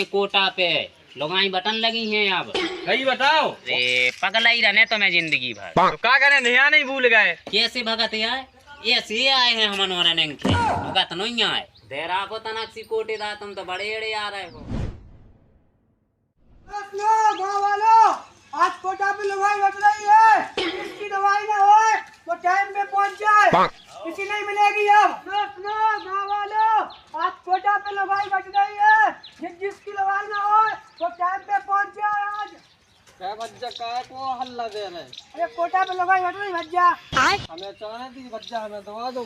कोटा पे लुगाई बटन लगी हैं अब। सही बताओ। अरे पगला ही रहने तो मैं जिंदगी भर। तो क्या करे नया नहीं भूल गए। कैसे भगत आए ऐसे आए हैं हम भगत नहीं आए देरा को तनक सी कोटे दा तुम तो बड़े एड़े आ रहे हो। गाँव वालों आज कोटा पे लुगाई बच रही है, इसकी दवाई ना होए वो टाइम पे पहुंच जाए, किसी नहीं मिलेगी अब। गाँव वालों आज कोटा पे लुगाई बच रही है, जिसकी दवाई ना होए वो टाइम पे पहुंच जाए आज। क्या बच्चा काय को हल्ला दे रहे। अरे कोटा पे लुगाई बच रही भज्जा, हमें चाहे थी बच्चा हमें दवा दो।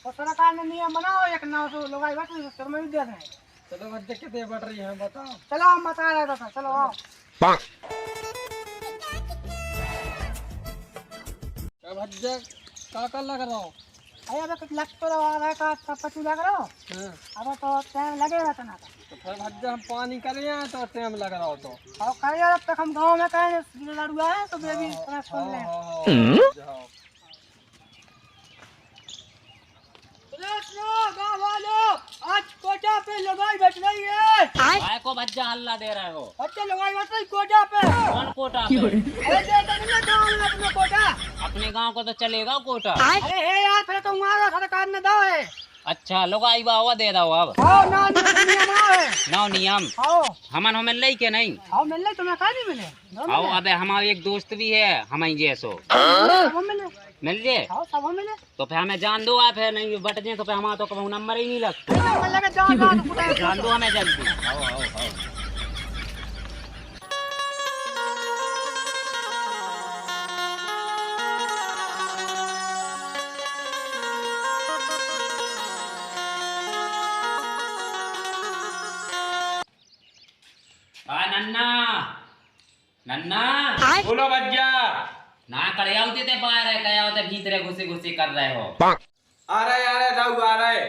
तो सरकार ने नियम बनाओ एक नाव से लुगाई बच रही तो मैं भी दे रहे। चलो बच्चे कितने बढ़ रही है बताओ। चलो हम बता रहे थे, चलो आओ। क्या बच्चा का लग रहा हो। अरे अबे कुछ लग तो रहा है का पचू लग रहा हो। अब तो टाइम लगेगा तना तो फिर भज्जा हम पानी करें तो टाइम लग रहा हो तो और करिए जब तक हम गांव में कहें लड़ुआ है तो बेबी इतना सुन ले। गाँव वालों आज कोटा पे लुगाई बच रही है। काय को बच्चा हल्ला दे रहे हो। अच्छा लुगाई बच रही कोटा पे। कौन कोटा पे? अरे देखो नहीं गाँव में अपना कोटा। अपने गांव को तो चलेगा कोटा। अरे हे यार फिर तो हमारा सरकार ने दो है। अच्छा लुगाई बावा दे दो अब। आओ ना नियम है। नौ नियम आओ हमन हमें लई के नहीं। आओ मिल ले तुम्हें कहाँ नहीं मिले। आओ अबे हमारा एक दोस्त भी है हमारी जैसो सब मिले। मिल जे आओ सब मिले। तो फिर हमें जान दो आप है नहीं बट जे तो फिर हमारा तो कभी नंबर ही नहीं लगता। नंबर लगे जाओ जाओ जान दो हमें जल्दी। आओ आओ आओ। नन्ना नन्ना बोलो बच्चा। ना करे आउते ते बाहर है कया होते भीतरे घुसे घुसे कर रहे हो। आ रहे जाऊ आ रहे।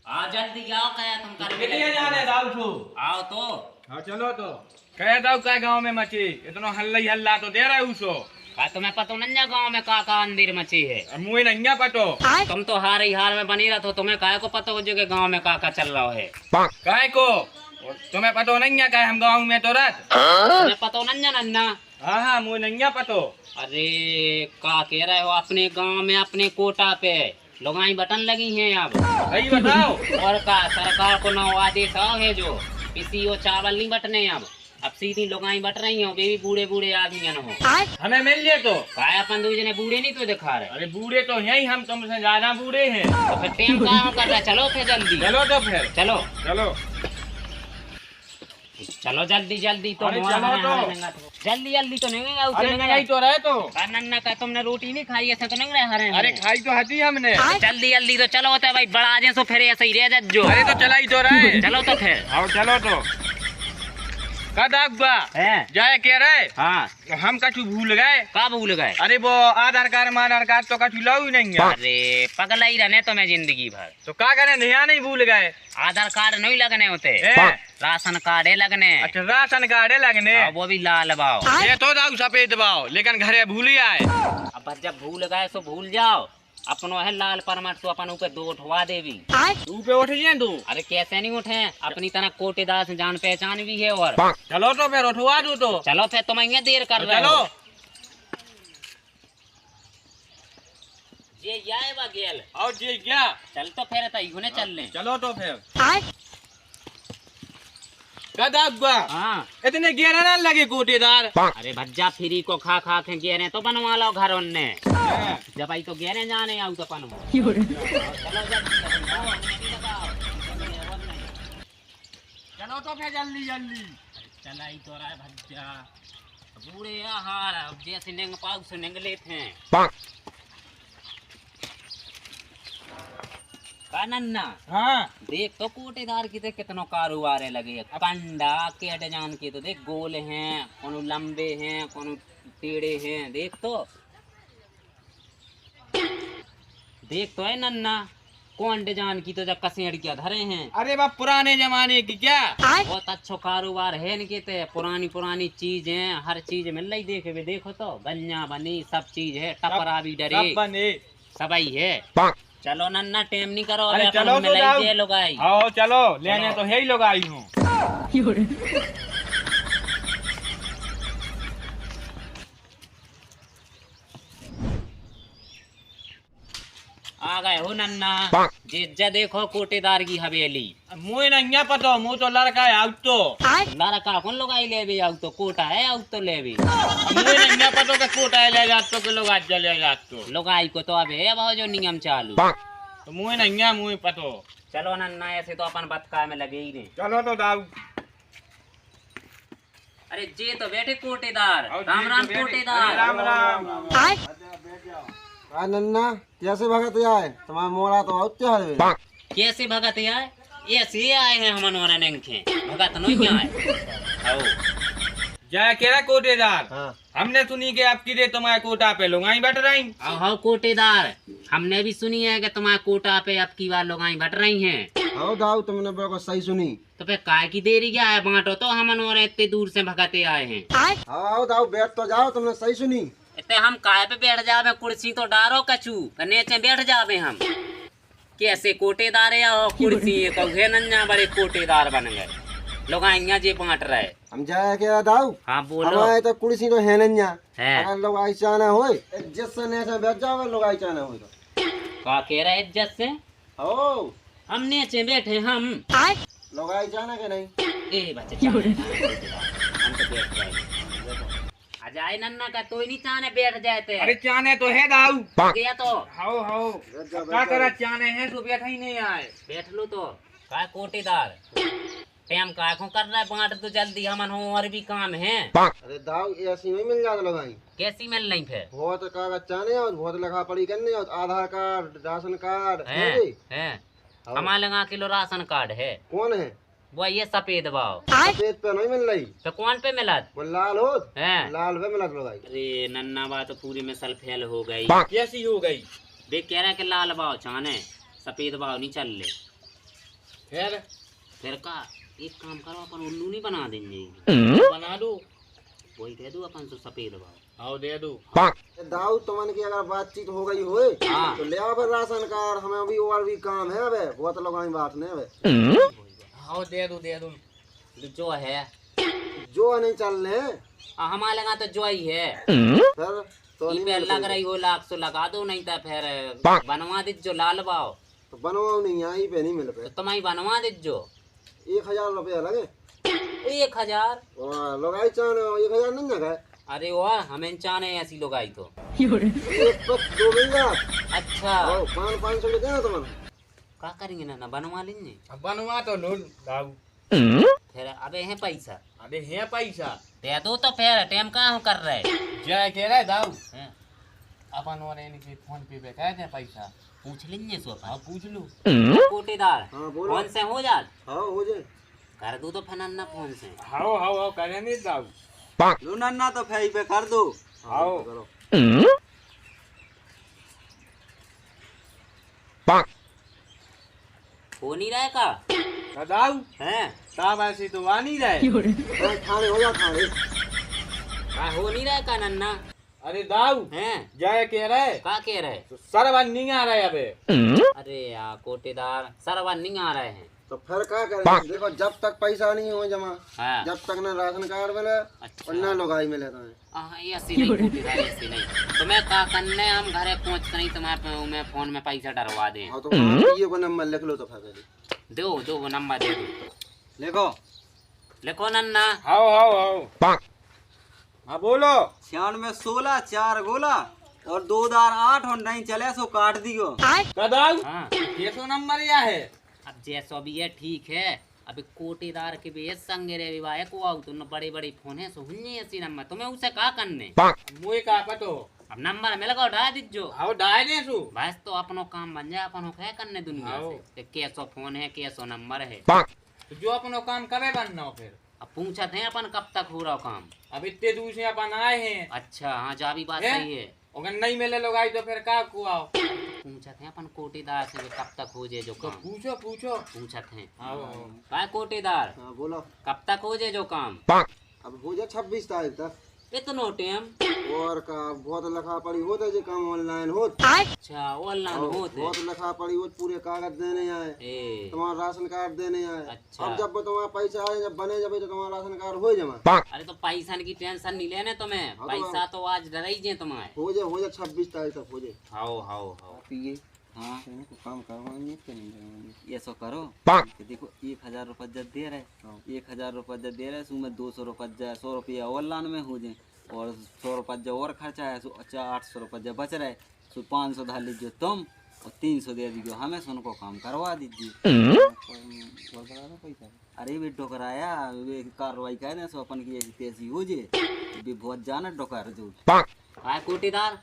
आ जल्दी आओ कया तुम कर कितने जाने दाऊ छू। आओ तो। हाँ चलो तो कह दाऊ का गांव में मची इतना हल्ला ही हल्ला तो दे रहे उसो। का तुम्हें पता नन्या गांव में का अंदर मची है। मुझे नहीं पतो। तुम तो हार ही हार में बनी रहा तो तुम्हें काय को पता हो जो कि गांव में का चल रहा है। काय को तुम्हें पतो नहीं है हम गांव में तो रत। तुम्हें पता नन्या नन्ना। हाँ हाँ मुझे नहीं पतो। अरे का कह रहे हो अपने गांव में अपने कोटा पे लुगाई बटन लगी हैं अब। सही बताओ। और का सरकार को नौ आदेश आओ है जो किसी वो चावल नहीं बटने अब सीधी लुगाई बट रही हो बेबी बूढ़े बूढ़े आदमी हो। हमें मिल जाए तो काय अपन दूसरे ने बूढ़े नहीं तो दिखा रहे। अरे बूढ़े तो यही हम तुमसे ज्यादा बूढ़े हैं। तो फिर टाइम कहाँ कर रहा चलो फिर जल्दी। चलो तो फिर चलो चलो चलो जल्दी जल्दी तो अरे चलो तो। जल्दी जल्दी तो नहीं अरे नहीं तो रहे तो नन्ना का तुमने रोटी नहीं खाई ऐसा तो नहीं रहे हरे। अरे खाई तो हती हमने। जल्दी जल्दी तो चलो होता है भाई बड़ा जे सो फिर ऐसे ही रह जो। अरे तो चला ही तो रहे। चलो तो फिर आओ चलो तो कद आगुआ है जाए कह रहे। हाँ हम कछु भूल गए। का भूल गए? अरे वो आधार कार्ड तो कछु लो ही नहीं है। अरे पगला ही रहने तो मैं जिंदगी भर। तो क्या करे नया नहीं भूल गए। आधार कार्ड नहीं लगने होते ए? राशन कार्ड है लगने। अच्छा राशन कार्ड है लगने। वो भी लाल बाओ ये तो दाऊ सफेद बाओ लेकिन घरे भूल ही आए। अब जब भूल गए तो भूल जाओ अपनो है लाल परमट तो अपन ऊपर दो उठवा देवी। ऊपर उठ जाए दो। अरे कैसे नहीं उठे अपनी तरह कोटेदार से जान पहचान भी है। और चलो तो फिर उठवा दो तो। चलो फिर तुम यहाँ देर कर रहे चलो हो। ये जाए बा गेल और जी क्या चल तो फिर तय चल ले। चलो तो फिर कद आगुआ हाँ इतने गेरा ना लगे कोटेदार। अरे भज्जा फ्री को खा खा के गेरे तो बनवा लो घर उनने जब आई तो गेरे जाने आऊ तो अपन चलो तो फिर जल्दी जल्दी चला ही तो रहा है भज्जा बूढ़े हार अब जैसे नेंग पाऊ से नेंगले थे का नन्ना। हाँ देख तो कोटेदार की तो कितनो कारोबार लगे कंडा के जान के तो देख गोल हैं कोनो लंबे हैं कोनो टेढ़े हैं देख तो है नन्ना कौन डिजाइन की तो जब कसेड़ क्या धरे हैं। अरे बाप पुराने जमाने की क्या बहुत अच्छा कारोबार है इनके ते पुरानी पुरानी चीज है हर चीज मिल रही देखे भी देखो तो गन्या बनी सब चीज है टपरा भी डरे सब बने सबई है। चलो नन्ना टेम नहीं करो अरे अबे चलो अपन तो मिलाई जाओ। जे लुगाई आओ चलो लेने तो है ही लोग आई हूँ। आ गए हो नन्ना जे देखो कोटेदार की हवेली मुझे नहीं पता, मुँह तो लड़का है आउट तो लड़का कौन लुगाई ले भी आउ तो कोटा है आउ तो ले भी मुझे नहीं पता कि कोटा ले जात तो कि लोग आज चले जात तो लुगाई को तो अब है भाव जो नियम चालू तो मुझे नहीं मुझे पता। चलो नन्ना ऐसे तो अपन बतका में लगे ही नहीं। चलो तो दाऊ। अरे जे तो बैठे कोटेदार आओ, राम जी, राम तो बैठे। कोटेदार राम राम। नन्ना कैसे भगत आए तुम्हारा मोरा तो बहुत त्यार है। कैसे भगत आए ऐसे आए हैं हम नंखे भगत नहीं आए आओ जय केरा कोटेदार। हाँ। हमने सुनी कि आपकी रे तुम्हारे कोटा पे लोग आई बैठ रही। आओ कोटेदार हमने भी सुनी है कि तुम्हारे कोटा पे अब की बार लोग आई बट रही हैं। आओ दाऊ तुमने बिल्कुल सही सुनी। तो फिर काय की देरी क्या है बांटो तो हम और इतने दूर से भगते आए हैं। आओ दाऊ बैठ तो जाओ तुमने सही सुनी। इतने हम काय पे बैठ जावे कुर्सी तो डारो कचू नीचे बैठ जावे हम कैसे कोटेदार है और कुर्सी कहे नन्ना बड़े कोटेदार बन गए लोग आइया जे बांट रहे। हम जाए के दाऊ हाँ बोलो हमारे तो कुर्सी तो है नन्या है अगर लोग आई चाहना हो जिससे नेचे बैठ जाओ लोग आई चाहना हो तो का कह रहे इज्जत से ओ हम नीचे बैठे हम लोग आई चाहना के नहीं। ए बच्चे हम तो बैठ जाएंगे अजाए नन्ना का तो ही नहीं चाहने बैठ जाते अरे चाने तो है दाऊ। गया तो हाओ हाओ क्या करा चाने हैं तो बैठा ही नहीं आए। बैठ लो तो का कोटेदार टाइम का को कर रहा है बांट तो जल्दी हमन हो और भी काम है। अरे दाऊ ऐसी नहीं मिल जाता लोग आई कैसी मिल नहीं फिर बहुत कागज चाहने और बहुत लिखा पढ़ी करने और आधार कार्ड राशन कार्ड है हमारे लगा किलो राशन कार्ड है कौन है वो ये सफेद भाव सफेद पे नहीं मिल रही तो कौन पे मिला वो लाल हो है। लाल पे मिला लोग आई। अरे नन्ना बात तो पूरी में सल फैल हो गई कैसी हो गई वे कह रहे कि लाल भाव चाने सफेद भाव नहीं चल ले फिर का एक काम करो अपन उल्लू नहीं बना देंगे बना दो वही दे दो अपन तो सफेद भाव आओ दे दो। दाऊ तुमन की अगर बातचीत हो गई होए हाँ। तो ले आओ राशन कार्ड हमें अभी और भी काम है अबे बहुत लोग आई बात नहीं अबे आओ दे दो जो है जो नहीं चल रहे हमारे लगा तो जो ही है फिर तो ई नहीं पे मिल लग रही। रही हो लाख सो लगा दो नहीं तो फिर बनवा दीज जो लाल भाव तो बनवाओ नहीं यहाँ पे नहीं मिल तो पे तुम्हारी बनवा दीज जो 1000 रुपया लगे 1000 लोग आई चाहने 1000 नहीं लगा अरे वाह हमें चाने ऐसी लोग आई तो एक पक 2 मिल जा अच्छा 500 के देना तुमने क्या करेंगे ना बनवा लेंगे बनवा तो लो दाऊ। फिर अबे है पैसा अरे है पैसा दे दो तो फिर टाइम कहाँ हो कर रहे जय कह रहे दाऊ हैं? अपन और इनके फोन पे कह दे पैसा पूछ लेंगे सो हाँ पूछ लो। कोटेदार हाँ बोलो फोन से हो जात हाँ हो जाए कर दो तो फनाना फोन से हाओ हाओ हाओ करे नहीं दाऊ। लो नन्ना तो फेई पे कर दो आओ। करो हो नहीं रहा का तो दाऊ हैं साहब ऐसी तो आ नहीं रहे। थाने हो जा थाने का हो नहीं रहा का नन्ना अरे दाऊ हैं जय कह रहे का कह रहे तो सरवन नहीं आ रहे अबे। अरे यार कोटेदार सरवन नहीं आ रहे हैं तो फिर क्या करें देखो जब तक पैसा नहीं हो जमा हाँ जब तक ना राशन कार्ड मिले अच्छा और ना लुगाई मिले तुम्हें हाँ ऐसी नहीं कोटेदार ऐसी नहीं तुम्हें का करने हम घरे पहुँच नहीं तुम्हारे मैं फोन में पैसा डरवा दे हाँ तो ये को नंबर लिख लो तो फिर दो वो नंबर दे दो लिखो लिखो नन्ना हाओ हाओ हाओ हाँ बोलो 96 16 4 गोला और 2 दार 8 और नहीं चले सो काट दियो तो दाऊ हाँ ये तो नंबर या है। अब जैसो भी है ठीक है अभी कोटेदार के भी संगे रे विवाह को आओ तुम बड़े बड़े फोन है सो हुन्नी ऐसी नंबर तुम्हें उसे का करने मुझे का पतो अब नंबर में लगाओ डाल दीजो आओ डाय दे सु बस तो अपनो काम बन जाए अपनो क्या करने दुनिया आओ। से कैसो फोन है कैसो नंबर है तो जो अपनो काम करे बनना हो फिर अब पूछते हैं अपन कब तक हो रहा काम अब इतने दूर से अपन आए हैं अच्छा हाँ जा भी बात हैं? सही है अगर नहीं मिले लोग आई तो फिर का को आओ पूछते हैं अपन कोटेदार से कि कब तक हो जाए जो तो काम पूछो पूछो। पूछते हैं आओ का कोटेदार हाँ बोलो कब तक हो जाए जो काम अब हो जाए 26 तारीख तक इतनो टाइम? और का बहुत लिखा पड़ी होता है, जो काम ऑनलाइन हो अच्छा ऑनलाइन होते बहुत लिखा पड़ी हो, पूरे कागज देने आए, ए तुम्हारा राशन कार्ड देने आए। अच्छा। अब जब तुम्हारा पैसा आए, जब बने जब तो तुम्हारा राशन कार्ड हो जमा अरे तो पैसा की टेंशन नहीं लेने तुम्हें, हाँ तो पैसा तो आज डर ही जे तुम्हें। हो जाए 26 तारीख तक हो जाए। हाओ हाओ हाओ पिए हाँ इनको काम करवाएंगे कि नहीं करवाएंगे? ये सो करो कि देखो 1000 रुपया जब दे रहे 1000 रुपया जब दे रहे उसमें 200 रुपया 100 रुपया ऑनलाइन में हो जाए और 100 रुपया और खर्चा है सो 800 रुपया बच रहा है सो 500 धार लीजिए तुम और 300 दे दीजिए हमें सो उनको काम करवा दीजिए। अरे भी डोकराया वे कार्रवाई करे सो अपन की ऐसी तैसी हो जाए भी बहुत जाना डोकर जो हाय कोटीदार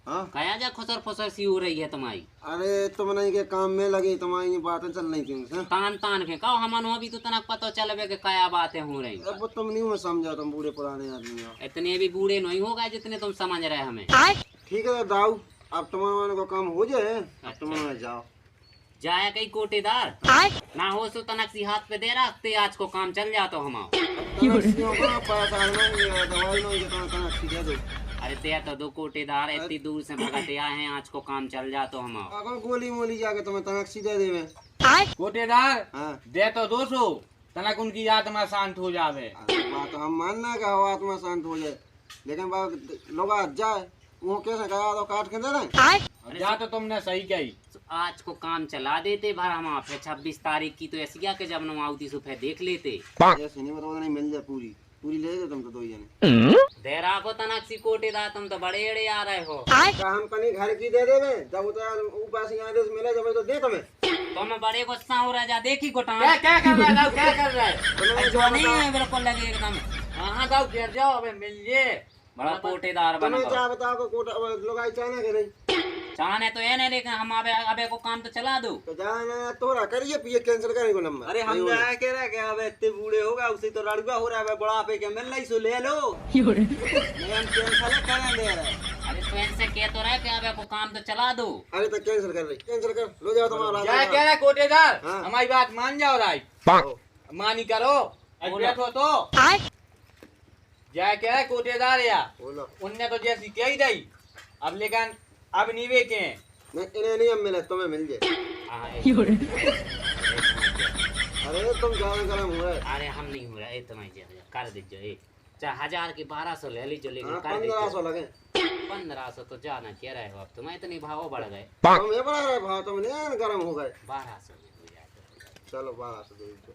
हाँ कया जा खुसर फुसर सी हो रही है तुम्हारी? अरे तुम नहीं के काम में लगे, तुम्हारी ये बातें चल रही थी। तान तान के कहो हमनो अभी तो तनक पता चलबे के कया बातें हो रही। अब तुम नहीं हो समझा, तुम बूढ़े पुराने आदमी हो। इतने भी बूढ़े नहीं हो गए जितने तुम समझ रहे हमें। ठीक है दाऊ, अब तुम्हारे को काम हो जाए, अब तुम जाओ। जाए कई कोटेदार ना हो सो तनक सी हाथ पे दे रखते आज को काम चल जातो हमारा। पैसा नहीं दवाई नहीं देता, कनक दे दो। अरे ते तो दो कोटेदार इतनी दूर से भगत आए हैं आज को काम चल जातो हमारा। अगर गोली मोली जाके तुम्हें तनक सीधे देवे। कोटेदार हाँ दे तो 200 तनक उनकी आत्मा शांत हो जावे। अरे बात हम मानना का हो, आत्मा शांत हो जाए, लेकिन बात लोग आज जाए वो कैसे कहा तो काट के दे रहे। जा तो तुमने सही कही। आज को काम चला देते भर हम फिर 26 तारीख की तो ऐसी के जब नवाउती सो फिर देख लेते। ऐसे नहीं मतलब नहीं मिल जाए पूरी पूरी ले दो तुम तो दो जने। दे राखो तनक सी कोटेदार तुम तो बड़े एड़े आ रहे हो। का हम कहीं घर की दे देवे, जब उतर ऊपर से आदेश मिले जब तो दे तुम्हें। तुम बड़े गुस्सा हो रहा जा देखी को टांग क्या क्या कर रहा है क्या कर रहा है? जो नहीं है बिल्कुल लगे एकदम। हाँ जाओ गिर जाओ अबे मिल जे बड़ा कोटेदार बन तुम्हें क्या बताओ को कोटा लोग आई चाहना के नहीं चाहने तो ये नहीं लेकिन हम अबे को काम तो चला दो। तो जाना तोरा करिए पिए कैंसिल करने को नंबर। अरे हम जाया कह रहे हैं अब इतने बूढ़े होगा उसे तो लड़का हो रहा है बड़ा पे के मिल नहीं सो ले लो नहीं हम कैंसिल करें दे रहे हैं। अरे फ्रेंड से कह तो रहे कि अबे को काम तो चला दो। अरे तो कैंसिल कर रही, कैंसिल कर लो जाओ तुम्हारा क्या कह रहा है कोटेदार? हाँ। हमारी बात मान जाओ राय मानी करो अब बैठो तो क्या कह रहा है कोटेदार या बोलो उनने तो जैसी कह ही दी अब लेकिन अब नहीं बेचे नहीं इन्हें नहीं अब मिले तुम्हें मिल जाए। हाँ, अरे तुम ज्यादा गरम हुआ है। अरे हम नहीं हो रहा है तुम्हारी कर दीजिए चाहे 1000 की 1200 ले लीजिए लेकिन हाँ, कर 1500 दीजिए। लगे 1500 तो जाना कह रहे हो अब तुम्हें इतने भाव बढ़ गए। तुम ये बड़ा रहे भाव, तुम नहीं गरम हो गए। 1200 में हो जाए चलो 1200 दे दो।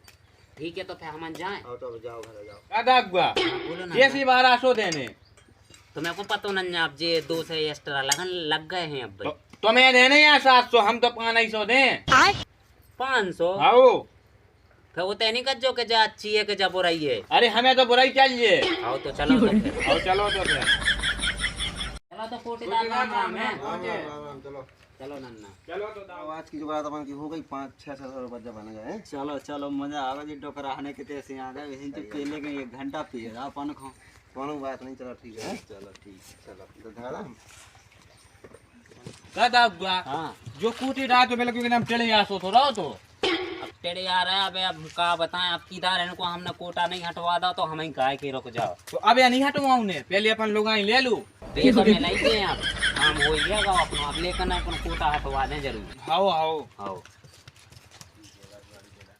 ठीक है तो फिर हम जाएं। आओ तो जाओ घर जाओ। क्या हुआ हाँ, बोलो ना जैसी 1200 देने तुम्हें को पता नहीं अब जे 2 से एक्स्ट्रा लगन लग गए हैं अब तो तुम्हें देने या 700 हम तो 500 दें 500 आओ फिर वो नहीं कर जो के जा अच्छी है कि जा बुराई है। अरे हमें तो बुराई चाहिए। आओ तो चलो तो फिर आओ चलो तो फिर चलो तो कोटेदार राम राम है। चलो चलो नन्ना चलो तो अब आज की जो बात अपन की हो गई 500-600 रुपये जब बन गए। चलो चलो मजा आवे जी डोकराने के तैसे आ जाए वैसे तो पहले के 1 घंटा पिए अपन खो कोनो बात नहीं, चलो ठीक है। चलो ठीक है चलो तो धारा क्या हुआ हाँ जो कोटेदार तो बिल्कुल एकदम चले आसो तो रहो तो अब तेरे यार है अब का बताएं अब किधर इनको हमने कोटा नहीं हटवा दा तो हम ही काहे के रुक जाओ। तो अब या नहीं हटवाऊं ने पहले अपन लोग आई ले लूं तो ये तो मैं लाई दे आप काम हो गया अपना अब लेकर अपन कोटा हटवा दें जरूर। आओ आओ आओ